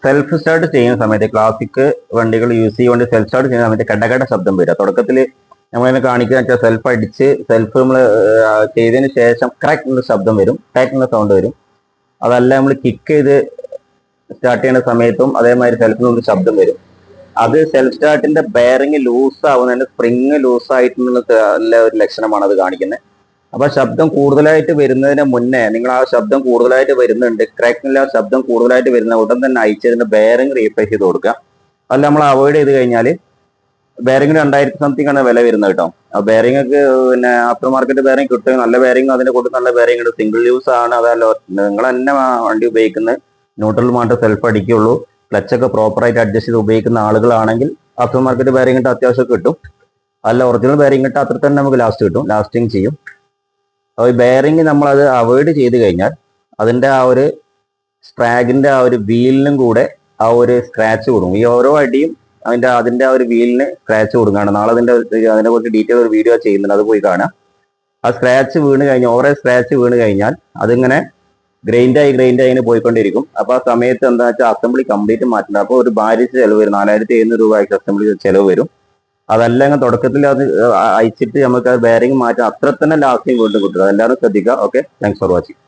Self start ചെയ്യുന്ന സമയത്ത് classic വണ്ടികൾ യൂസ് ചെയ്യുകൊണ്ട് സെൽഫ് സ്റ്റാർട്ട് ചെയ്യുന്ന സമയത്ത് കടകട ശബ്ദം വരിക. തുടക്കത്തിൽ നമ്മളിങ്ങനെ കാണിക്കുക വെച്ചാൽ സെൽഫ് അടിച്ച് സെൽഫ് നമ്മൾ ചെയ്തതിന് ശേഷം ക്രാക്ക് എന്നുള്ള ശബ്ദം വരും, ക്രാക്ക് എന്നുള്ള സൗണ്ട് വരും. അതല്ല നമ്മൾ കിക്ക് ചെയ്ത് സ്റ്റാർട്ട് ചെയ്യുന്ന സമയത്തും അതേമാതിരി സെൽഫിൽ നിന്ന് ശബ്ദം വരും. അത് സെൽഫ് സ്റ്റാർട്ടിന്റെ ബെയറിംഗ് ലൂസ് ആവുന്നതിന്റെ സ്പ്രിങ് ലൂസ് ആയിട്ടുള്ള ഒരു ലക്ഷണമാണ് അത് കാണിക്കുന്നത്. അപ്പൊ ശബ്ദം കൂടുതലായിട്ട് വരുന്നതിന് മുന്നേ നിങ്ങൾ ആ ശബ്ദം കൂടുതലായിട്ട് വരുന്നുണ്ട്, ക്രാക്കില്ല ശബ്ദം കൂടുതലായിട്ട് വരുന്ന ഉടൻ തന്നെ അയച്ചതിന്റെ ബെയറിംഗ് റീപ്ലേസ് ചെയ്ത് കൊടുക്കുക. അല്ല നമ്മൾ അവോയ്ഡ് ചെയ്ത് കഴിഞ്ഞാൽ ബെയറിംഗ് 2000 സംതിങ് ആണ് വില വരുന്നത് കേട്ടോ. ആ ബെയറിംഗ് ഒക്കെ പിന്നെ ആഫ്റ്റർ മാർക്കറ്റ് ബെയറിംഗ് കിട്ടും, നല്ല ബെയറിംഗ് അതിന്റെ കൂടെ നല്ല ബെയറിംഗ് ഉണ്ട്. സിംഗിൾ യൂസ് ആണ്, അതല്ലോ നിങ്ങൾ തന്നെ വണ്ടി ഉപയോഗിക്കുന്നത് ന്യൂട്രൽ മാത്രം സെൽഫ് അടിക്കുള്ളൂ, ക്ലച്ചൊക്കെ പ്രോപ്പറായിട്ട് അഡ്ജസ്റ്റ് ചെയ്ത് ഉപയോഗിക്കുന്ന ആളുകളാണെങ്കിൽ ആഫ്റ്റർ മാർക്കറ്റ് ബെയറിംഗ് ഇട്ട് അത്യാവശ്യം കിട്ടും. അല്ല ഒറിജിനൽ ബെയറിംഗ് ഇട്ട് അത്ര തന്നെ നമുക്ക് ലാസ്റ്റ് കിട്ടും, ലാസ്റ്റിങ് ചെയ്യും. അപ്പോൾ ഈ ബെയറിംഗ് നമ്മൾ അത് അവോയ്ഡ് ചെയ്ത് കഴിഞ്ഞാൽ അതിന്റെ ആ ഒരു സ്ട്രാഗിന്റെ ആ ഒരു വീലിനും കൂടെ ആ ഒരു സ്ക്രാച്ച് കൊടുക്കും. ഈ ഓരോ അടിയും അതിന്റെ ആ ഒരു വീലിന് സ്ക്രാച്ച് കൊടുക്കുകയാണ്. നാളെ അതിനെ കുറിച്ച് ഡീറ്റെയിൽ ഒരു വീഡിയോ ചെയ്യുന്നുണ്ട്, അത് പോയി കാണാം. ആ സ്ക്രാച്ച് വീണ് കഴിഞ്ഞാൽ ഓരോ സ്ക്രാച്ച് വീണ് കഴിഞ്ഞാൽ അതിങ്ങനെ ഗ്രൈൻഡായി ഇങ്ങനെ പോയിക്കൊണ്ടിരിക്കും. അപ്പൊ ആ സമയത്ത് എന്താ വെച്ചാൽ അസംബ്ലി കംപ്ലീറ്റ് മാറ്റണം. അപ്പോൾ ഒരു ഭാരിച്ച ചെലവ് വരും, 4700 രൂപ അസംബ്ലി ചെലവ് വരും. അതല്ലെങ്കിൽ തുടക്കത്തിൽ അത് അയച്ചിട്ട് നമുക്ക് ബെയറിംഗ് മാറ്റാം, അത്ര തന്നെ ലാസ്റ്റിംഗ് വീണ്ടും കിട്ടും. അതെല്ലാവരും ശ്രദ്ധിക്കുക. Okay, thanks for watching.